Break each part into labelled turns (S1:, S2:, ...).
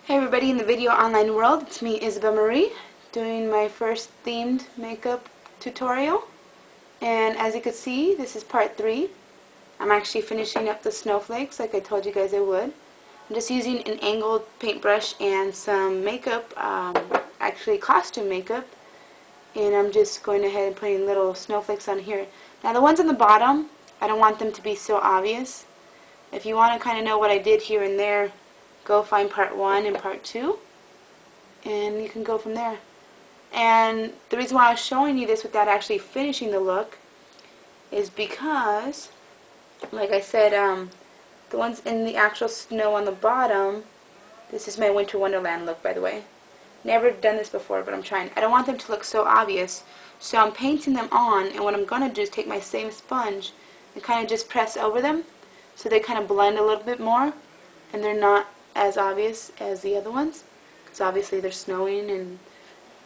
S1: Hey everybody in the video online world, it's me Isabel Marie doing my first themed makeup tutorial, and as you can see this is part 3. I'm actually finishing up the snowflakes like I told you guys I would. I'm just using an angled paintbrush and some makeup, actually costume makeup, and I'm just going ahead and putting little snowflakes on here. Now the ones on the bottom, I don't want them to be so obvious. If you want to kind of know what I did here and there, go find part 1 and part 2 and you can go from there. And the reason why I was showing you this without actually finishing the look is because, like I said, the ones in the actual snow on the bottom, this is my Winter Wonderland look, by the way. Never done this before, but I'm trying. I don't want them to look so obvious, so I'm painting them on, and what I'm going to do is take my same sponge and kind of just press over them so they kind of blend a little bit more and they're not as obvious as the other ones, because obviously they're snowing and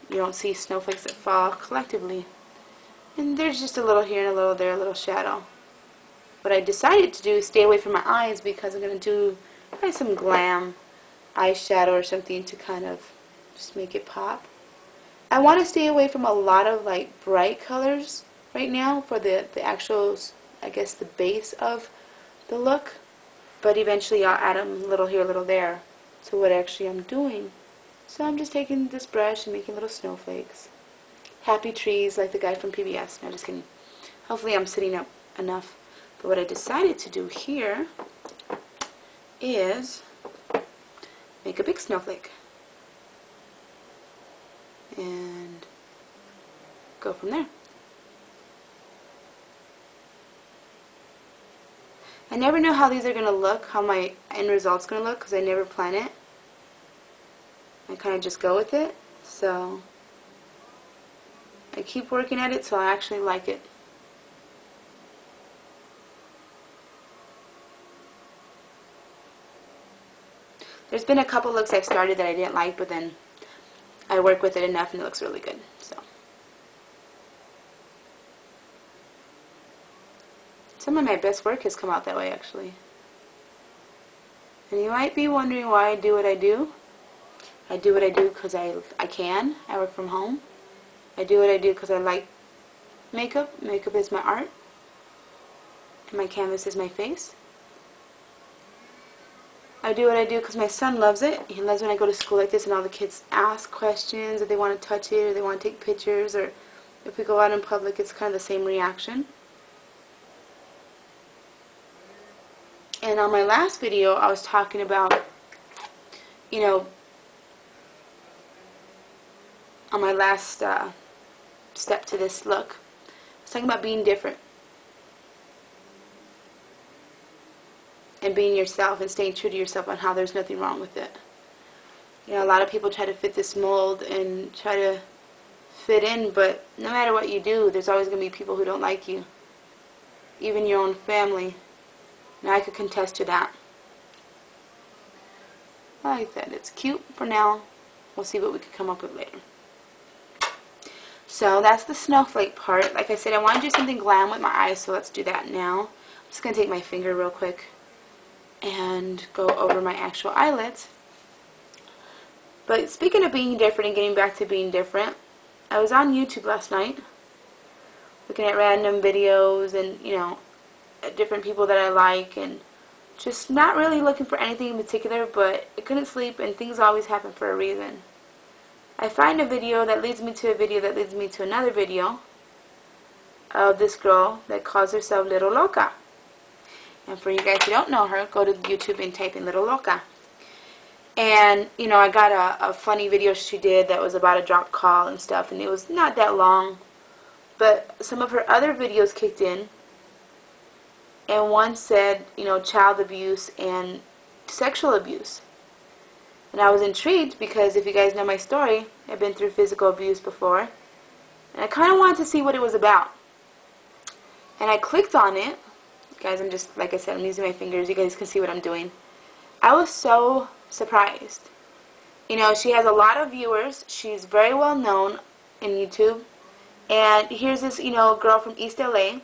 S1: you don't see snowflakes that fall collectively. And there's just a little here and a little there, a little shadow. What I decided to do is stay away from my eyes because I'm going to do probably some glam eyeshadow or something to kind of just make it pop. I want to stay away from a lot of like bright colors right now for the actual, I guess, the base of the look. But eventually I'll add them a little here, a little there to what actually I'm doing. So I'm just taking this brush and making little snowflakes. Happy trees like the guy from PBS. No, just kidding. Hopefully I'm sitting up enough. But what I decided to do here is make a big snowflake. And go from there. I never know how these are going to look, how my end result's going to look, because I never plan it. I kind of just go with it. So I keep working at it so I actually like it. There's been a couple looks I've started that I didn't like, but then I work with it enough and it looks really good. So some of my best work has come out that way, actually. And you might be wondering why I do what I do. I do what I do because I can. I work from home. I do what I do because I like makeup. Makeup is my art. And my canvas is my face. I do what I do because my son loves it. He loves when I go to school like this and all the kids ask questions, or they want to touch it, or they want to take pictures, or if we go out in public, it's kind of the same reaction. And on my last video, I was talking about, you know, on my last step to this look, I was talking about being different. And being yourself and staying true to yourself on how there's nothing wrong with it. You know, a lot of people try to fit this mold and try to fit in, but no matter what you do, there's always going to be people who don't like you. Even your own family. Now I could contest to that. Like that. It's cute for now. We'll see what we could come up with later. So that's the snowflake part. Like I said, I want to do something glam with my eyes, so let's do that now. I'm just going to take my finger real quick and go over my actual eyelids. But speaking of being different and getting back to being different, I was on YouTube last night looking at random videos and, you know, different people that I like, and just not really looking for anything in particular, but I couldn't sleep and things always happen for a reason. I find a video that leads me to a video that leads me to another video of this girl that calls herself Little Loca. And for you guys who don't know her, go to YouTube and type in Little Loca. And, you know, I got a funny video she did that was about a drop call and stuff, and it was not that long, but some of her other videos kicked in. And one said, you know, child abuse and sexual abuse. And I was intrigued because if you guys know my story, I've been through physical abuse before. And I kind of wanted to see what it was about. And I clicked on it. Guys, I'm just, like I said, I'm using my fingers. You guys can see what I'm doing. I was so surprised. You know, she has a lot of viewers. She's very well known in YouTube. And here's this, you know, girl from East LA.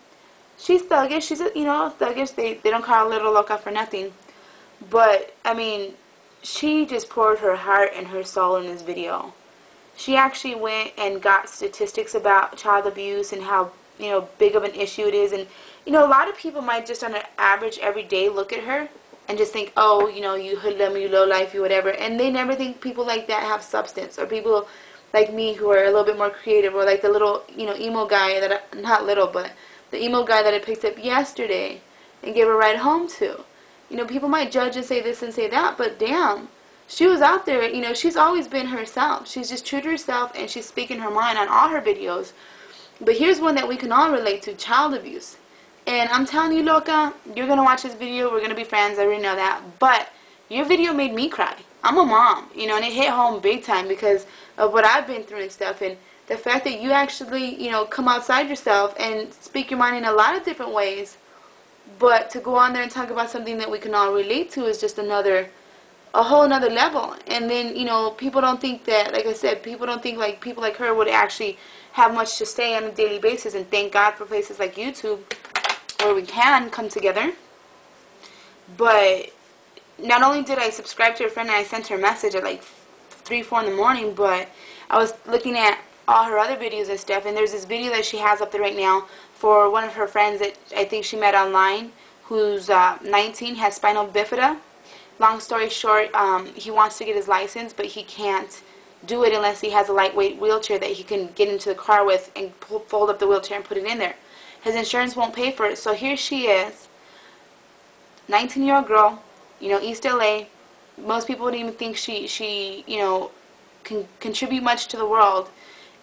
S1: She's thuggish. She's, you know, thuggish. They don't call her Little Loca for nothing. But, I mean, she just poured her heart and her soul in this video. She actually went and got statistics about child abuse and how, you know, big of an issue it is. And, you know, a lot of people might just on an average everyday look at her and just think, oh, you know, you hoodlum, you low life, you whatever. And they never think people like that have substance, or people like me who are a little bit more creative, or like the little, you know, emo guy that, not little, but the emo guy that I picked up yesterday and gave a ride home to. You know, people might judge and say this and say that, but damn, she was out there. You know, she's always been herself. She's just true to herself, and she's speaking her mind on all her videos. But here's one that we can all relate to: child abuse. And I'm telling you, Loca, you're going to watch this video. We're going to be friends. I already know that. But your video made me cry. I'm a mom, you know, and it hit home big time because of what I've been through and stuff. And the fact that you actually, you know, come outside yourself and speak your mind in a lot of different ways. But to go on there and talk about something that we can all relate to is just a whole another level. And then, you know, people don't think that, like I said, people don't think like people like her would actually have much to say on a daily basis. And thank God for places like YouTube where we can come together. But not only did I subscribe to her friend and I sent her a message at like 3, 4 in the morning, but I was looking at all her other videos and stuff, and there's this video that she has up there right now for one of her friends that I think she met online, who's 19, has spinal bifida. Long story short, he wants to get his license, but he can't do it unless he has a lightweight wheelchair that he can get into the car with and fold up the wheelchair and put it in there. His insurance won't pay for it, so here she is, 19-year-old girl, you know, East LA. Most people wouldn't even think she you know, can contribute much to the world,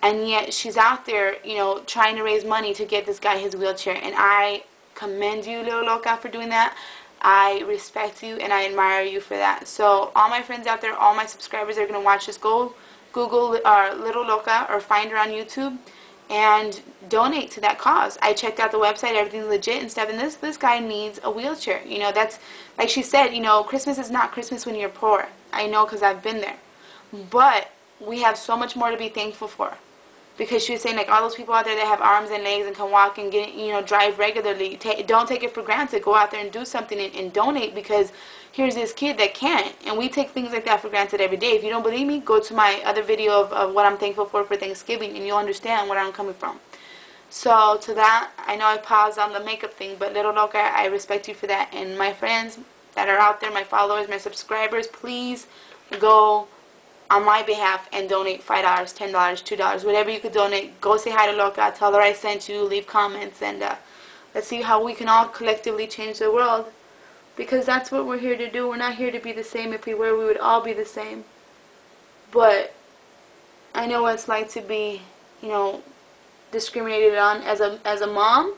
S1: and yet she's out there, you know, trying to raise money to get this guy his wheelchair. And I commend you, Little Loca, for doing that. I respect you and I admire you for that. So all my friends out there, all my subscribers that are going to watch this, go Google Little Loca or find her on YouTube and donate to that cause. I checked out the website, everything's legit and stuff, and this guy needs a wheelchair. You know, that's, like she said, you know, Christmas is not Christmas when you're poor. I know, because I've been there. But we have so much more to be thankful for. Because she was saying, like, all those people out there that have arms and legs and can walk and get, you know, drive regularly, don't take it for granted. Go out there and do something and donate, because here's this kid that can't. And we take things like that for granted every day. If you don't believe me, go to my other video of what I'm thankful for Thanksgiving, and you'll understand where I'm coming from. So to that, I know I paused on the makeup thing, but Little Loca, I respect you for that. And my friends that are out there, my followers, my subscribers, please go on my behalf and donate $5, $10, $2, whatever you could donate. Go say hi to Loca, tell her I sent you, leave comments, and let's see how we can all collectively change the world, because that's what we're here to do. We're not here to be the same. If we were, we would all be the same. But I know what it's like to be, you know, discriminated on as a mom,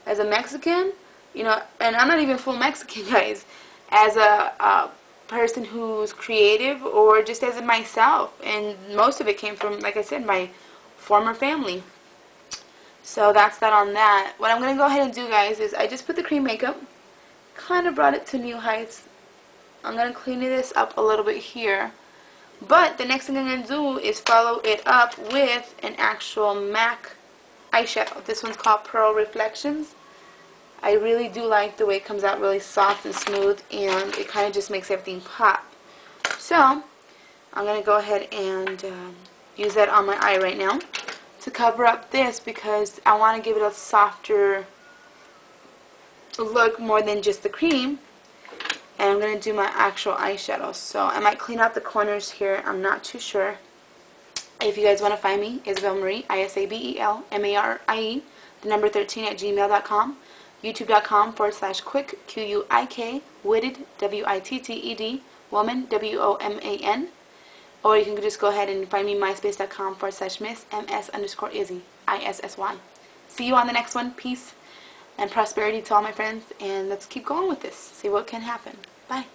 S1: as a Mexican, you know, and I'm not even full Mexican, guys, as a person who's creative, or just as myself. And most of it came from, like I said, my former family. So that's that on that. What I'm going to go ahead and do, guys, is I just put the cream makeup, kind of brought it to new heights. I'm going to clean this up a little bit here. But the next thing I'm going to do is follow it up with an actual MAC eyeshadow. This one's called Pearl Reflections. I really do like the way it comes out really soft and smooth, and it kind of just makes everything pop. So I'm going to go ahead and use that on my eye right now to cover up this, because I want to give it a softer look more than just the cream. And I'm going to do my actual eyeshadow. So I might clean out the corners here. I'm not too sure. If you guys want to find me, Isabel Marie, ISABELMARIE, the number 13 at gmail.com. YouTube.com/quick, QUIK, witted, WITTED, woman, WOMAN. Or you can just go ahead and find me myspace.com/miss, MS_Izzy, ISSY. See you on the next one. Peace and prosperity to all my friends. And let's keep going with this. See what can happen. Bye.